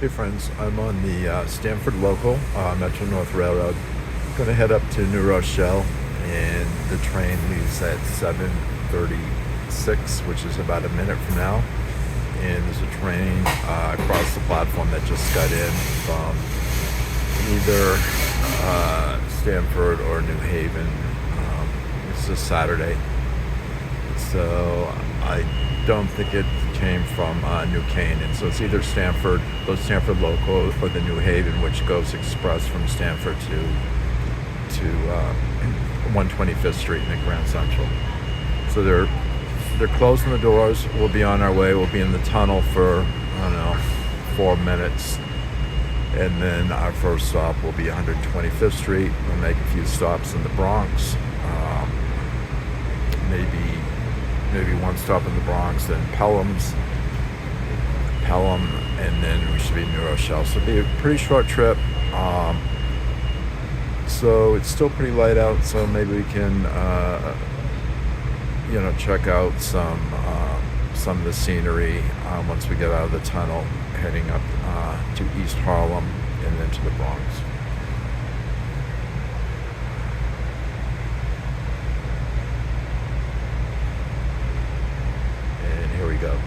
Hey friends, I'm on the Stamford local, MetroNorth Railroad. Going to head up to New Rochelle, and the train leaves at 7:36, which is about a minute from now. And there's a train across the platform that just got in from either Stamford or New Haven. It's a Saturday, so I don't think it came from New Canaan. So it's either Stamford local, or the New Haven, which goes express from Stamford to 125th Street in the Grand Central. So they're closing the doors. We'll be on our way. We'll be in the tunnel for, I don't know, 4 minutes. And then our first stop will be 125th Street. We'll make a few stops in the Bronx. Maybe one stop in the Bronx, then Pelham, and then we should be in New Rochelle. So it'll be a pretty short trip. So it's still pretty light out, so maybe we can check out some of the scenery once we get out of the tunnel, heading up to East Harlem and then to the Bronx. And here we go.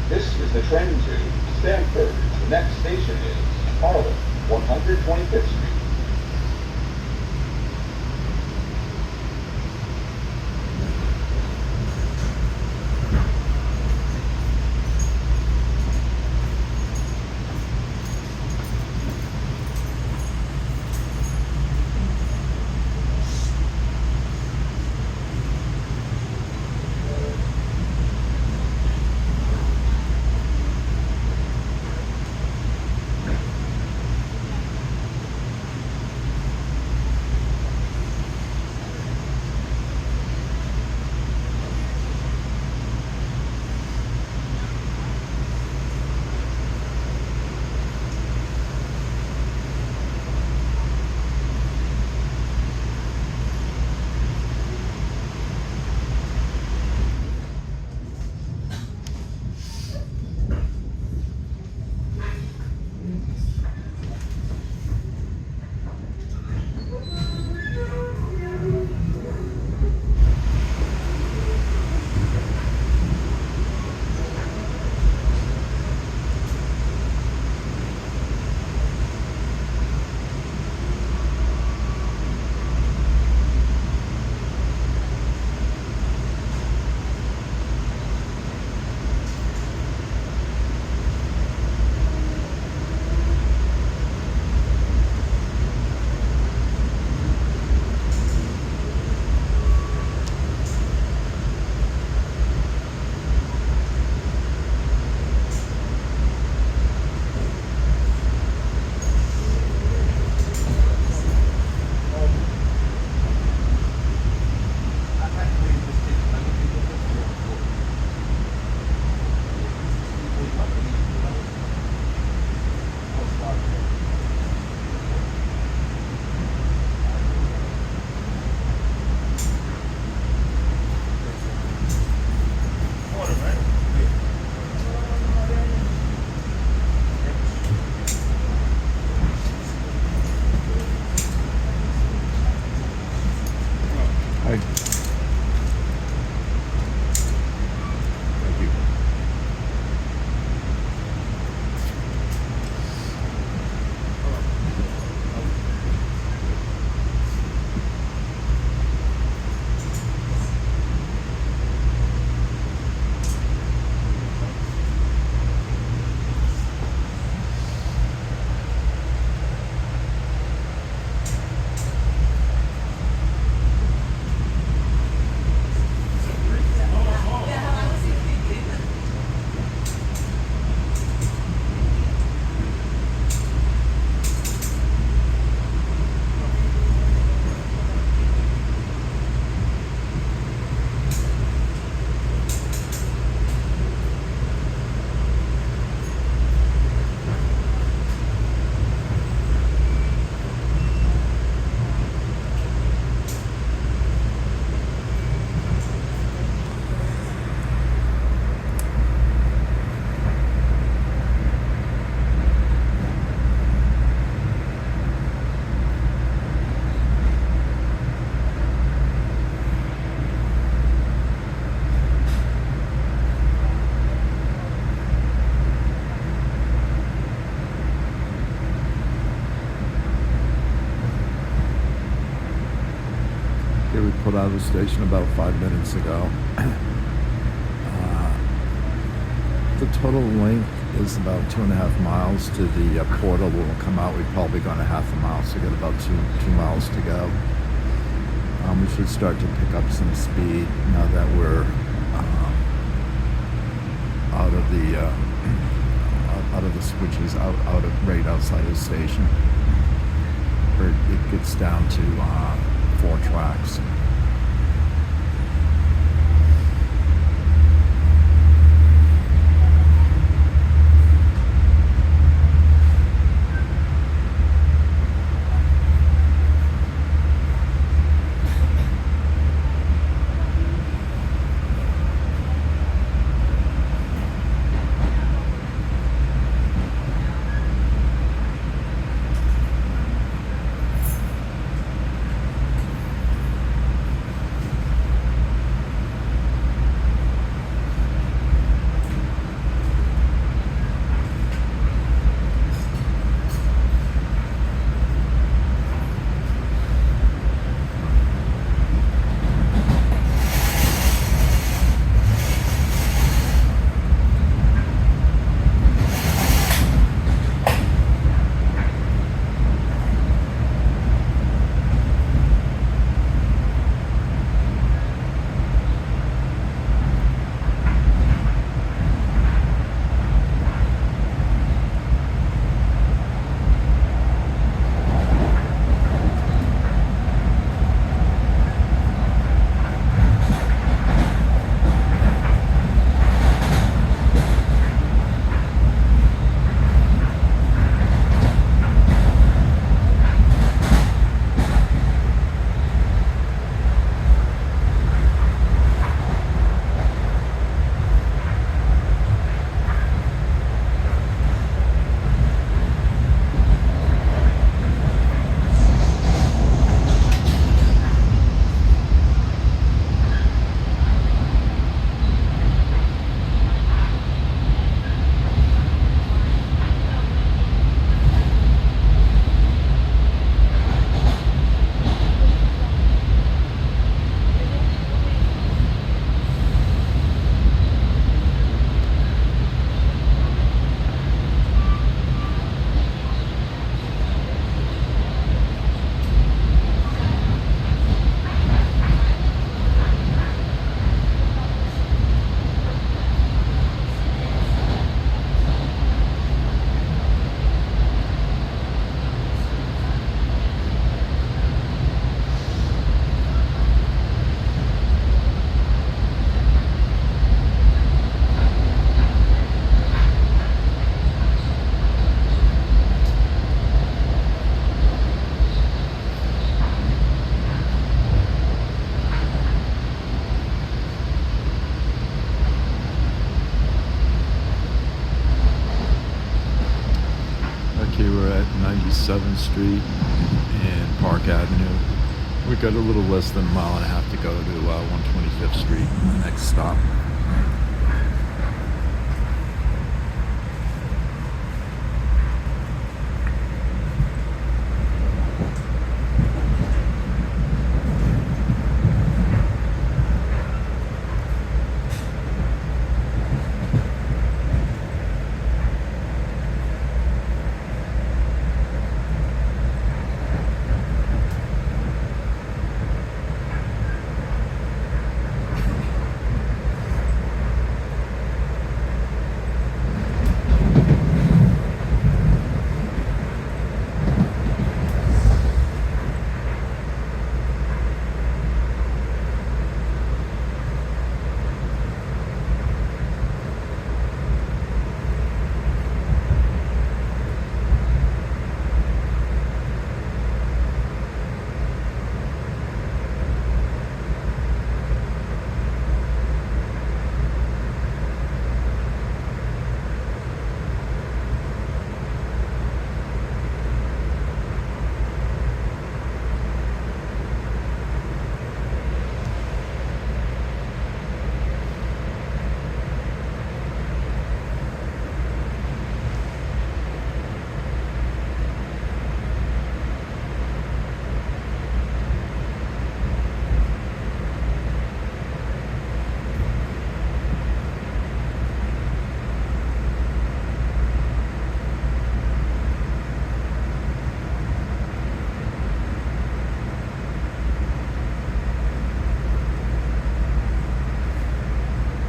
This is the train to Stamford. The next station is Harlem, 125th Street. Melrose Station about 5 minutes ago. The total length is about 2.5 miles to the portal. We'll come out. We've probably gone a half a mile, so we got about two miles to go. We should start to pick up some speed now that we're out of the switches, out of right outside of the station. Where it gets down to 4 tracks. Okay, we're at 97th Street and Park Avenue. We got a little less than a mile and a half to go to 125th Street, the next stop.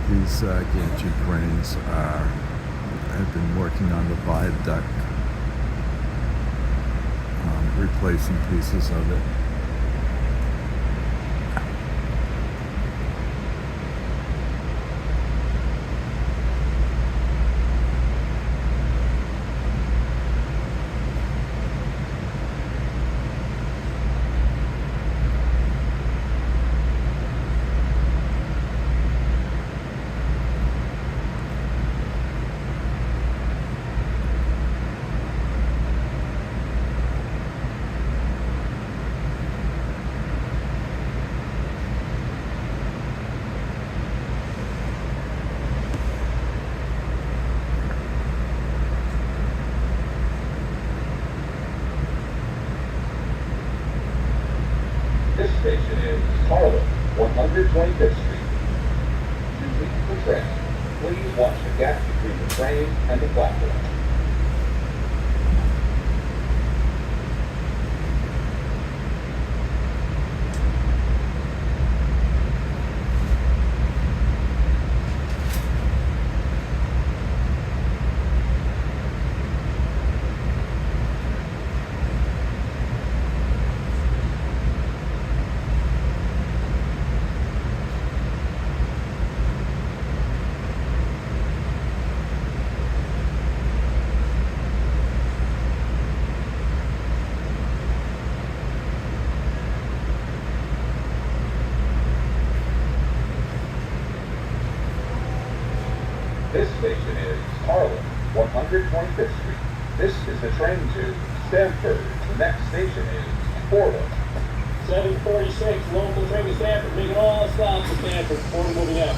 These gantry cranes have been working on the viaduct, replacing pieces of it. This station is Harlem, 125th Street. To leave the train, please watch the gap between the train and the platform. This station is Harlem, 125th Street. This is the train to Stamford. The next station is Fordham. 746, local train to Stamford, making all stops to Stamford, Fordham moving out.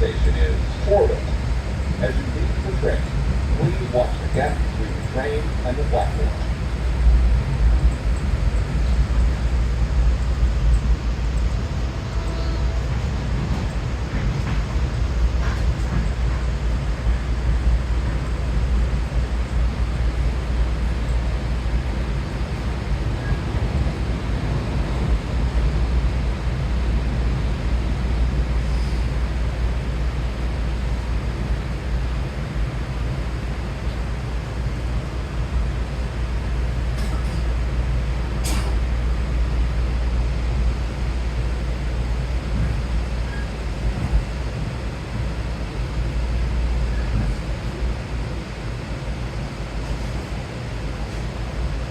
station is Fordham. As you leave the train, please watch the gap between the train and the platform.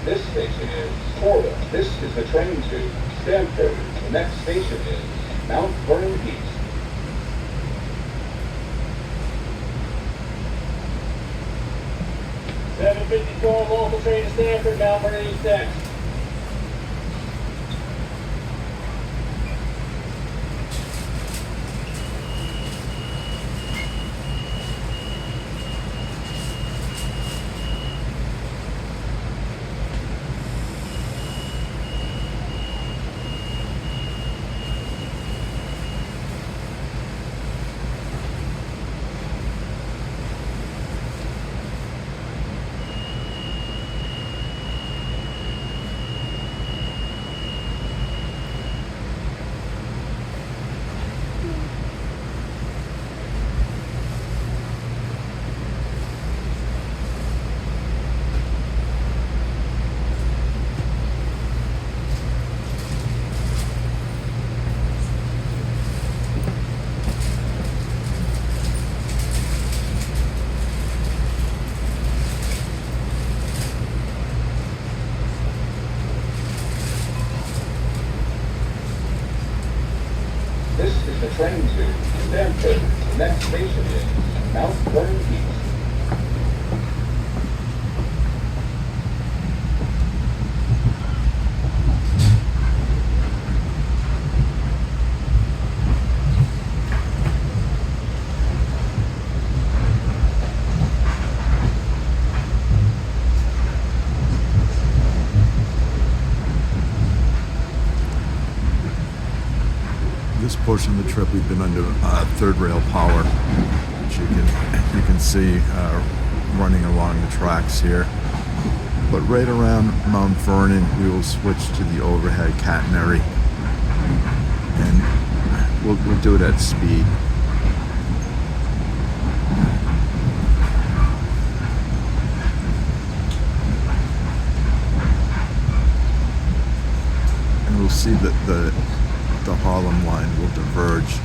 This station is Fordham. This is the train to Stamford. The next station is Mount Vernon East. $7.54 local train to Stamford, Mount Vernon East next. This is the train to Stamford. The next station is Mount Vernon East. This portion of the trip we've been under third rail power, which you can see running along the tracks here. But right around Mount Vernon, we will switch to the overhead catenary, and we'll do it at speed. And we'll see that the Harlem line will diverge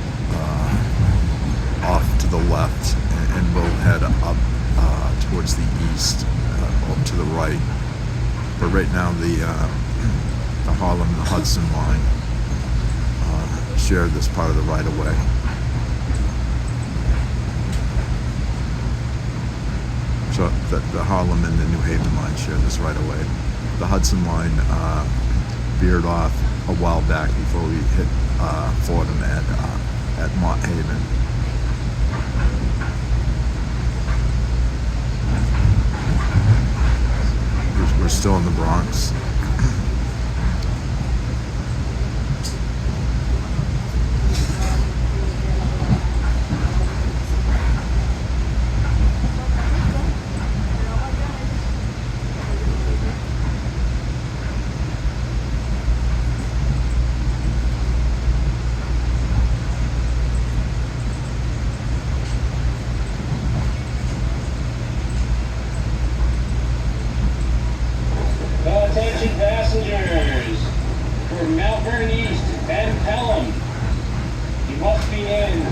off to the left, and we'll head up towards the east, up to the right. But right now the Harlem and the Hudson line share this part of the right-of-way. So the Harlem and the New Haven line share this right-of-way. The Hudson line veered off a while back before we hit Fordham at Mott Haven. We're still in the Bronx. Attention passengers, for Mount Vernon East and Pelham, you must be in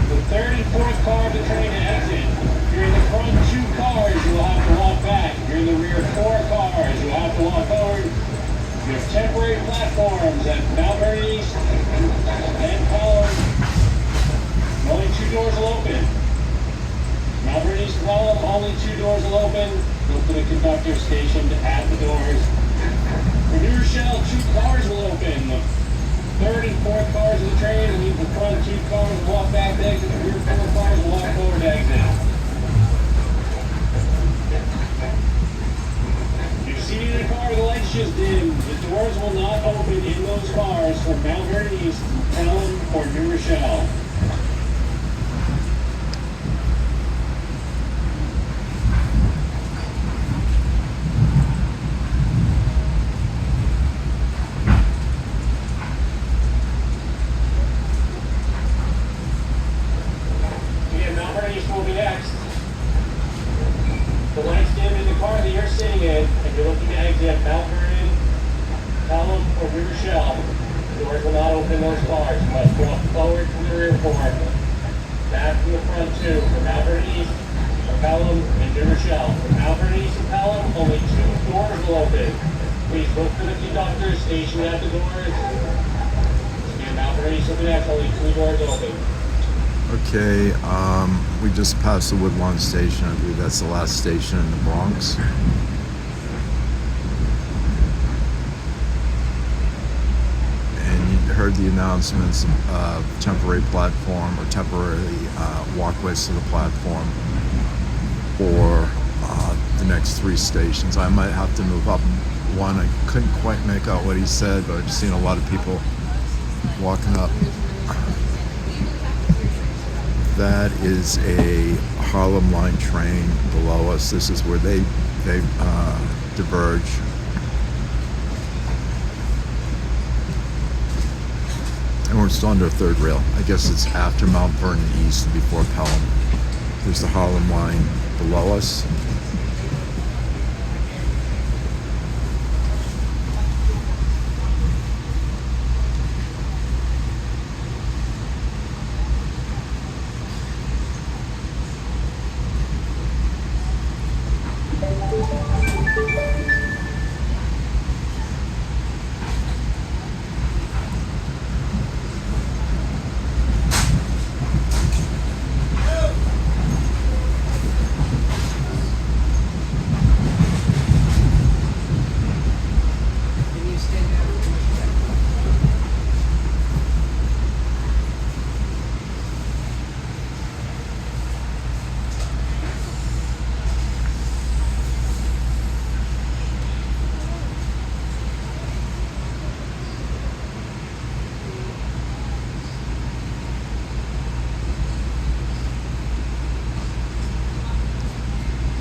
the 34th car of the train to exit. If you're in the front 2 cars, you will have to walk back. If you're in the rear 4 cars, you will have to walk forward. You have temporary platforms at Mount Vernon East and Pelham. Only 2 doors will open. Mount Vernon East Pelham, only 2 doors will open. Look for the conductor stationed at the doors. For New Rochelle, 2 cars will open. The 34th cars of the train The doors will not open in those cars from Mount Vernon East, Pelham, or New Rochelle. Again, Mount Vernon East will be next. The lights dim in the car that you're sitting in, and you're looking to exit Mount Vernon, Pelham, or New Rochelle. The doors will not open in those cars. You must walk forward from the rear four, back from the front two, from Mount Vernon East, Pelham, and New Rochelle. From Mount Vernon East and Pelham, only 2 doors will open. Please look for the conductor stationed at the doors. Again, Mount Vernon East will be next, only 2 doors open. Okay, we just passed the Woodlawn Station. I believe that's the last station in the Bronx. And you heard the announcements of temporary platform or temporary walkways to the platform for the next 3 stations. I might have to move up one. I couldn't quite make out what he said, but I've seen a lot of people walking up. That is a Harlem line train below us. This is where they diverge. And we're still under 3rd rail. I guess it's after Mount Vernon East and before Pelham. There's the Harlem line below us.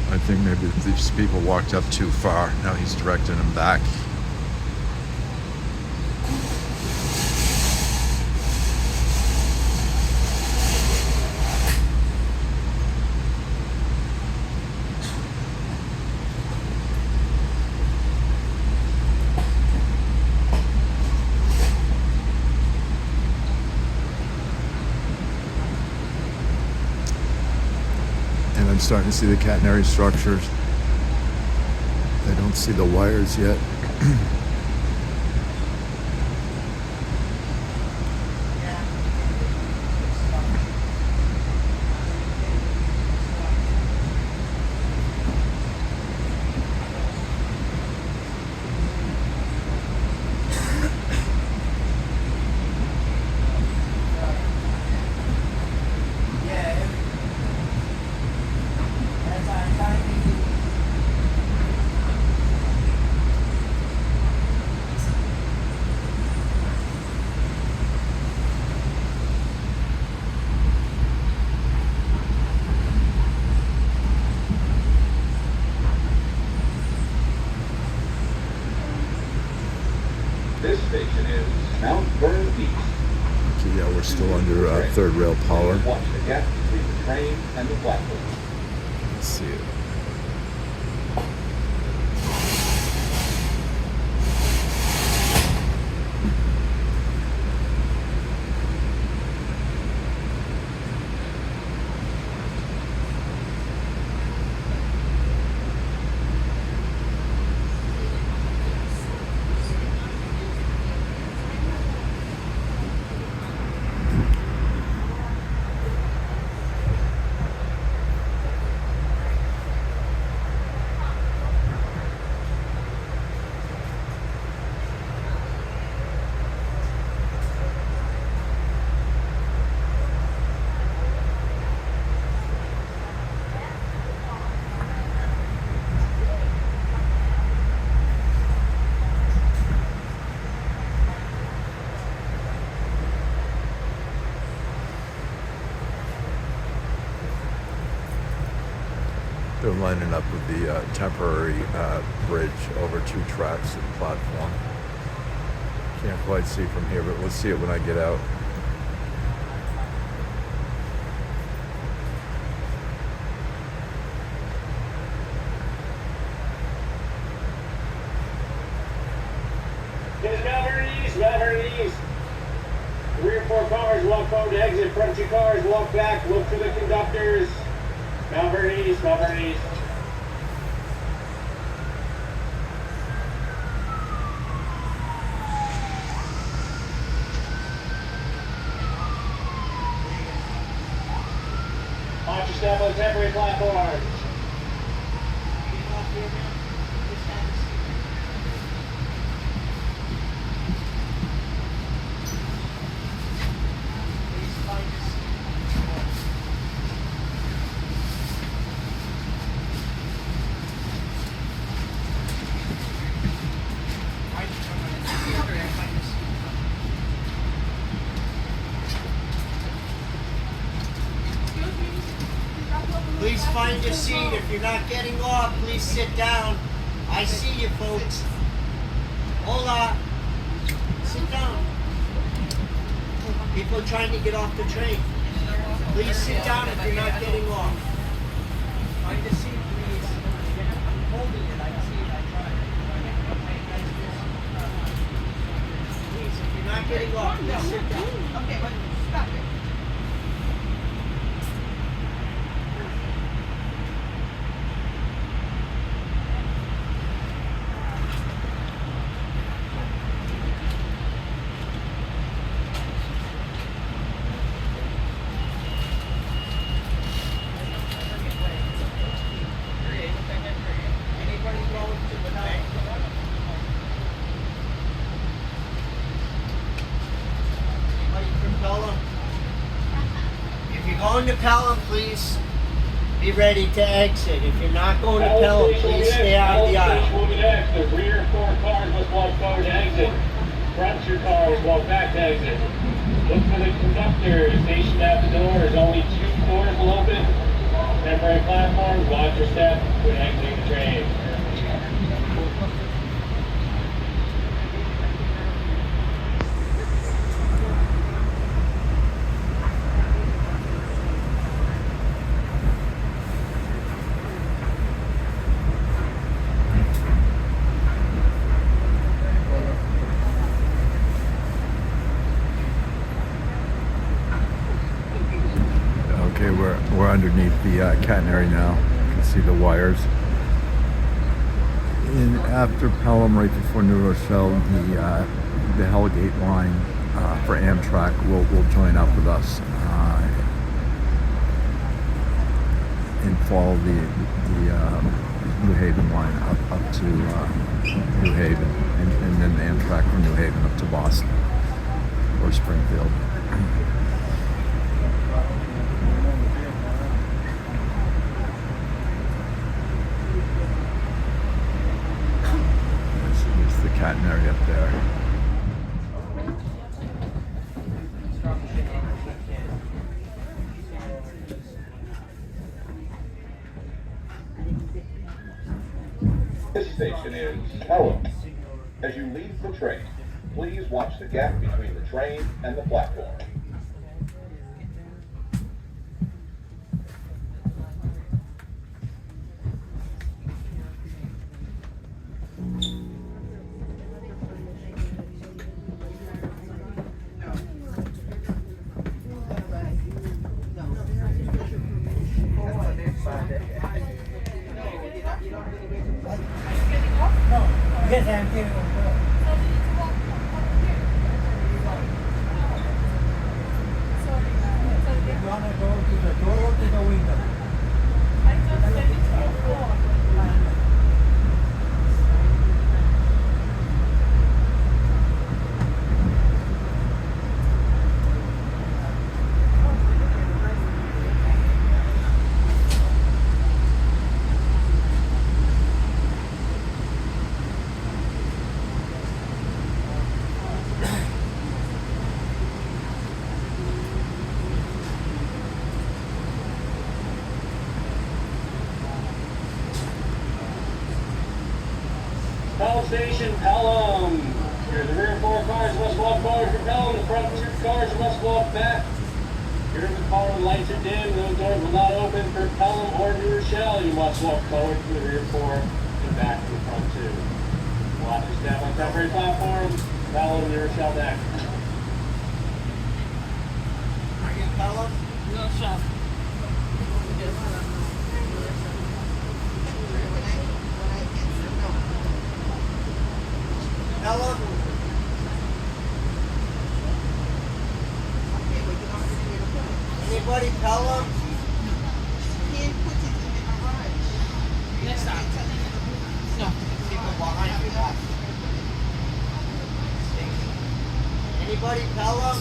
I think maybe these people walked up too far. Now he's directing them back. I'm starting to see the catenary structures. I don't see the wires yet. This station is Mount Vernon East. Okay, yeah, we're still under 3rd rail power. Watch the gap between the train and the platform. Let's see it. lining up with the temporary bridge over 2 tracks and platform. Can't quite see from here, but we'll see it when I get out. There's Melrose East. The rear 4 cars walk forward to exit. Front 2 cars walk back. Look for the conductors. Melrose East. Watch your step on the temporary platform. Please find your seat. If you're not getting off, please sit down. I see you folks. Hola. Sit down. People are trying to get off the train. Please sit down if you're not getting off. Find a seat, please. I'm holding it. I see it. I tried. Please, if you're not getting off, please sit down. Okay, but stop it. Going to Pelham, please be ready to exit. If you're not going to Pelham, please stay out of the aisle. The rear 4 cars must walk forward to exit. Front 2 cars walk back to exit. Look for the conductor stationed at the doors. Only 2 doors will open. Temporary platforms, watch your step when exiting the train. Okay, we're underneath the catenary now. You can see the wires. And after Pelham, right before New Rochelle, the Hellgate line for Amtrak will join up with us and follow the New Haven line up to New Haven, and then the Amtrak from New Haven up to Boston or Springfield. There's the catenary up there. This station is Pelham. As you leave the train, please watch the gap between the train and the platform. Yes, I'm here. cars, you must walk back. If you're in the car when the lights are dim, those doors will not open for Pelham or New Rochelle. You must walk forward to the rear four and back to the front two. We'll have to step on temporary platform, Pelham, New Rochelle next. Are you Pelham? No, sir. Pelham? Anybody Pelham? Next stop. No. People behind you. Anybody Pelham?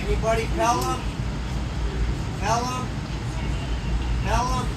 Anybody Pelham? Pelham? Pelham?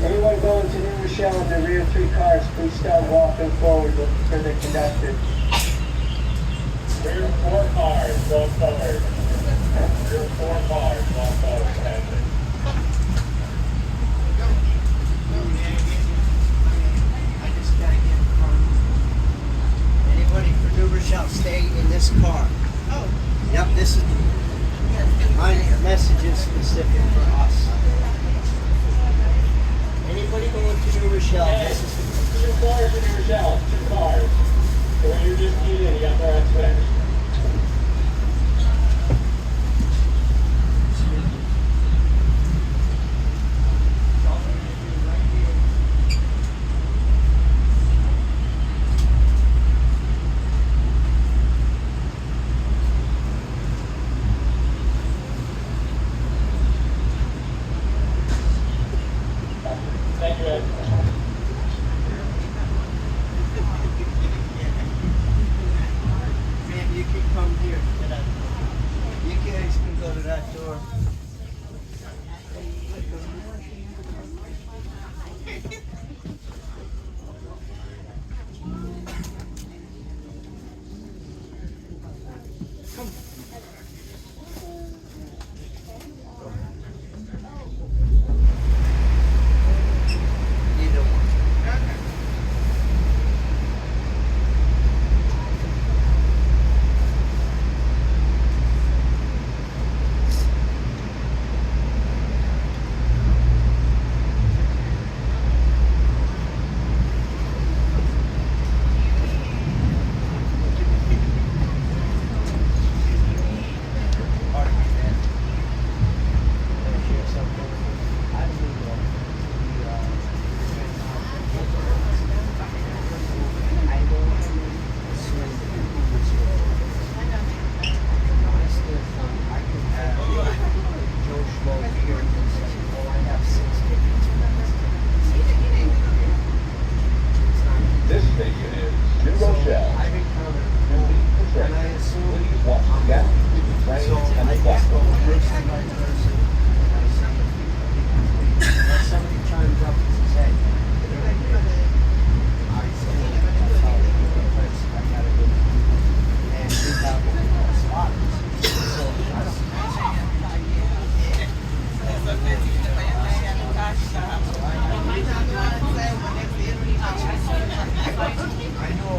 Anyone going to New Rochelle in the rear three cars, please start walking forward for the conductor. Rear four cars, walk forward. Rear four cars, walk forward. Exit. I just gotta get in front. Anybody for New Rochelle, stay in this car. Oh. Yep, this is my message is specific for us. Anybody going to New Rochelle? Hey, This is 2 cars in New Rochelle, 2 cars. So when you're just getting in, you got the right switch. Thank you, Ed. Man, you can come here to that. You guys can go to that door. Either one. Pardon me, man. Can I share something with you? I believe that I don't assume that people would say, I still think I can have Joe Schmo here and say, oh, I have 6 tickets. It's not. This station is New So Rochelle. I've encountered To leave the and train, I assume please watch the gap between the train so and I the just go platform. person by person and I say, when somebody chimes up and says, hey, I say, that's how because I gotta go through and we have slots. So I know,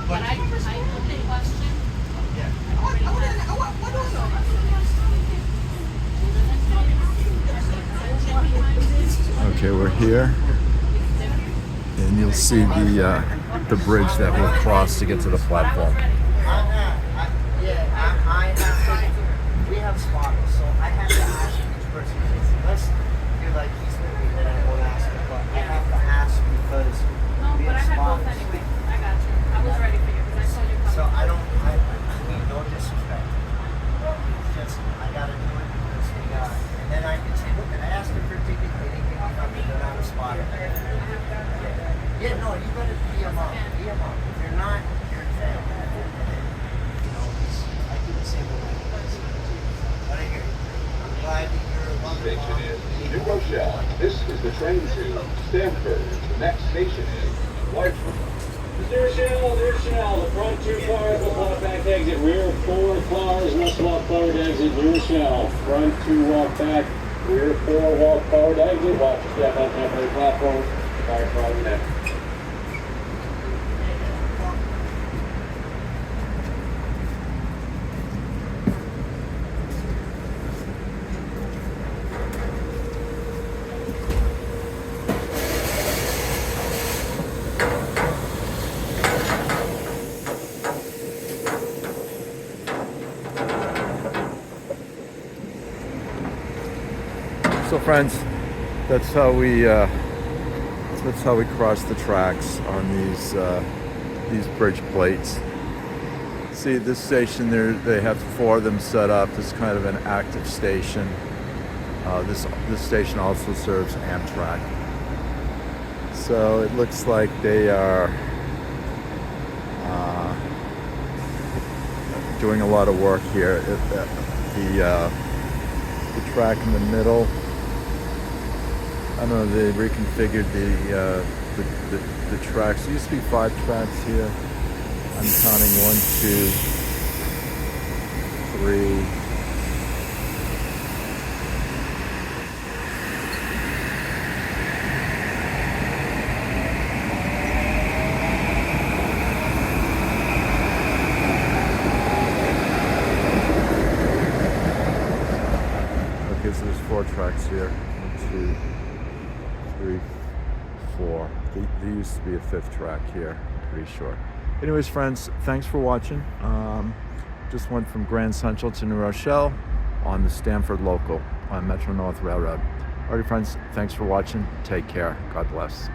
but Okay, we're here, and you'll see the bridge that we'll cross to get to the platform. We have spotters, so I have to ask each person. Unless you're like, he's with me, then I won't ask him. But I have to ask because No, we but I have had both spotters. anyway. I got you. I was ready for you because I saw you coming. So I mean, no disrespect. It's just, I gotta do it because we got, and then I can say, look, I asked them for a ticket, they didn't give me nothing, they're not a spotter. Yeah, no, you gotta be a mom. Be a mom. If you're not, you're a fail. You know, I do the same with my kids. But I hear you. I'm glad that you're a mother. Station is New Rochelle. This is the train to Stamford. The next station is Larchmont. New Rochelle, the front 2 cars will walk back exit, rear 4 cars must walk forward exit, New Rochelle. Front 2 walk back, rear 4 walk forward exit, watch your step on temporary platform, fire problem next. So friends, that's how we cross the tracks on these bridge plates. See this station there, they have 4 of them set up. It's kind of an active station. This station also serves Amtrak. So it looks like they are doing a lot of work here. The track in the middle, I don't know, they reconfigured the tracks. There used to be 5 tracks here. I'm counting 1, 2, 3. Okay, so there's 4 tracks here. 1, 2, 3, 4. There used to be a 5th track here, I'm pretty sure. Anyways, friends, thanks for watching. Just went from Grand Central to New Rochelle on the Stamford Local on MetroNorth Railroad. Alrighty, friends, thanks for watching. Take care. God bless.